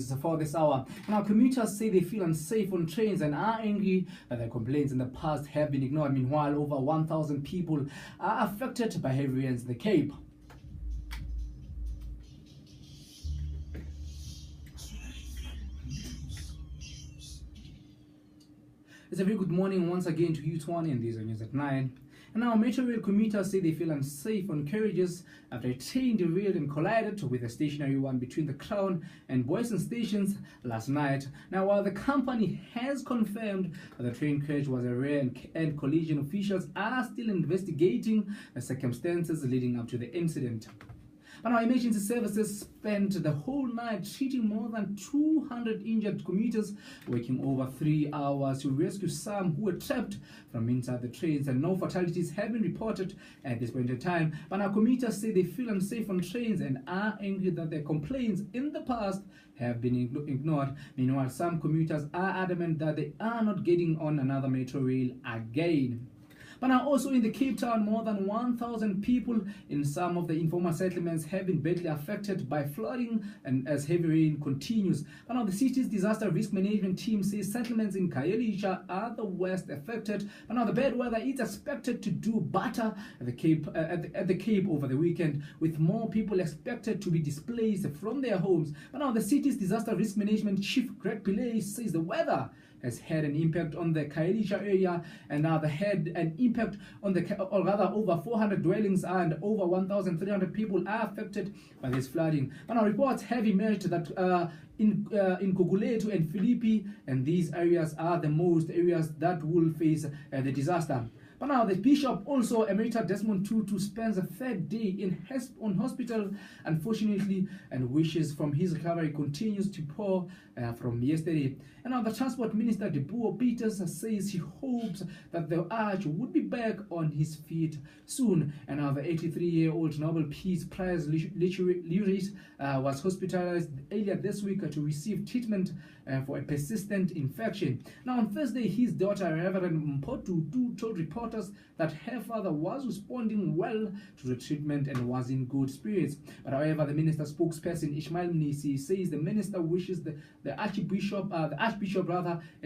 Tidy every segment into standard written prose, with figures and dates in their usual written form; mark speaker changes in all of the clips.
Speaker 1: stories for this hour. Now, commuters say they feel unsafe on trains and are angry that their complaints in the past have been ignored. Meanwhile, over 1,000 people are affected by heavy rains in the Cape. It's a very good morning once again to you, Twan, and these are news at 9. And now, Metro Rail commuters say they feel unsafe on carriages after a train derailed and collided with a stationary one between the Crown and Boyson stations last night. Now, while the company has confirmed that the train crash was a rare and collision, officials are still investigating the circumstances leading up to the incident. But our emergency services spent the whole night treating more than 200 injured commuters, working over 3 hours to rescue some who were trapped from inside the trains, and no fatalities have been reported at this point in time. But our commuters say they feel unsafe on trains and are angry that their complaints in the past have been ignored. Meanwhile, some commuters are adamant that they are not getting on another metro rail again. But now also in the Cape Town, more than 1,000 people in some of the informal settlements have been badly affected by flooding and as heavy rain continues. But now the city's disaster risk management team says settlements in Khayelitsha are the worst affected. But now the bad weather is expected to do better at the Cape over the weekend, with more people expected to be displaced from their homes. But now the city's disaster risk management chief Greg Pillay says the weather has had an impact on the Khayelitsha area, and now they had an impact on or rather over 400 dwellings and over 1,300 people are affected by this flooding. But now reports have emerged that in Gugulethu and Philippi, and these areas are the most areas that will face the disaster. But now the bishop, also Emerita Desmond Tutu, spends a third day on hospital, unfortunately, and wishes from his recovery continues to pour from yesterday. And now the Transport Minister, Debuo Peters, says he hopes that the Arch would be back on his feet soon. And now the 83-year-old Nobel Peace Prize laureate was hospitalized earlier this week to receive treatment for a persistent infection. Now on Thursday, his daughter, Reverend Mpotu, told reporters that her father was responding well to the treatment and was in good spirits. But however, the minister's spokesperson Ishmael Mnisi says the minister wishes the Archbishop a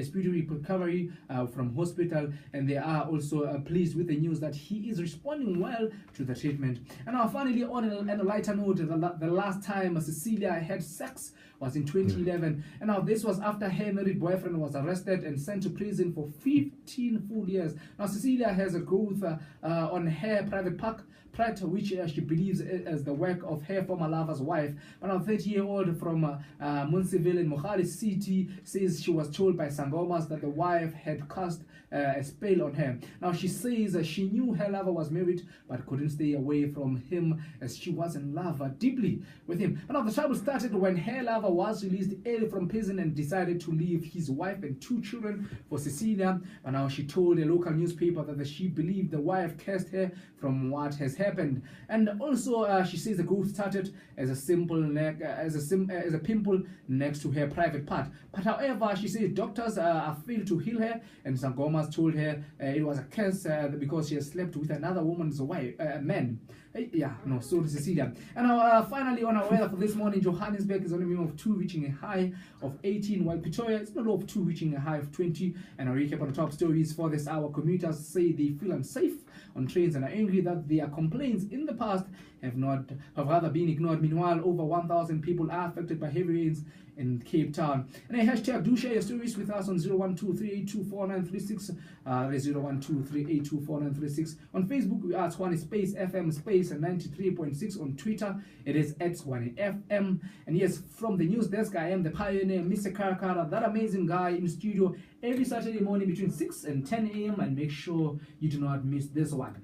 Speaker 1: speedy recovery from hospital, and they are also pleased with the news that he is responding well to the treatment. And now finally, on a lighter note, the last time Cecilia had sex was in 2011, and now this was after her married boyfriend was arrested and sent to prison for 15 full years. Now Cecilia has a growth on her private park, which she believes is the work of her former lover's wife. But now 30-year-old from Munsiville in Mohali City says she was told by Sangomas that the wife had cast a spell on her. Now she says she knew her lover was married but couldn't stay away from him as she was in love deeply with him. But now the trouble started when her lover was released early from prison and decided to leave his wife and 2 children for Cecilia. But now she told a local newspaper that she believed the wife cursed her from what has happened. And also she says the growth started as a pimple next to her private part. But however, she says doctors failed to heal her, and Sangomas told her it was a curse because she has slept with another woman's wife, man. So Cecilia. And now finally on our weather for this morning, Johannesburg is on a minimum of 2 reaching a high of 18, while Pretoria is on a low of 2 reaching a high of 20. And a recap on the top stories for this hour: commuters say they feel unsafe on trains and are angry that their complaints in the past have rather been ignored. Meanwhile, over 1,000 people are affected by heavy rains in Cape Town. And a hashtag, do share your stories with us on 012-382-4936, 012-382-4936. On Facebook, we are Tshwane Space FM Space and 93.6. On Twitter, it is @TshwaneFM. And yes, from the news desk, I am the pioneer, Mr. Karakara, that amazing guy in studio every Saturday morning between 6 and 10 a.m. And make sure you do not miss this one.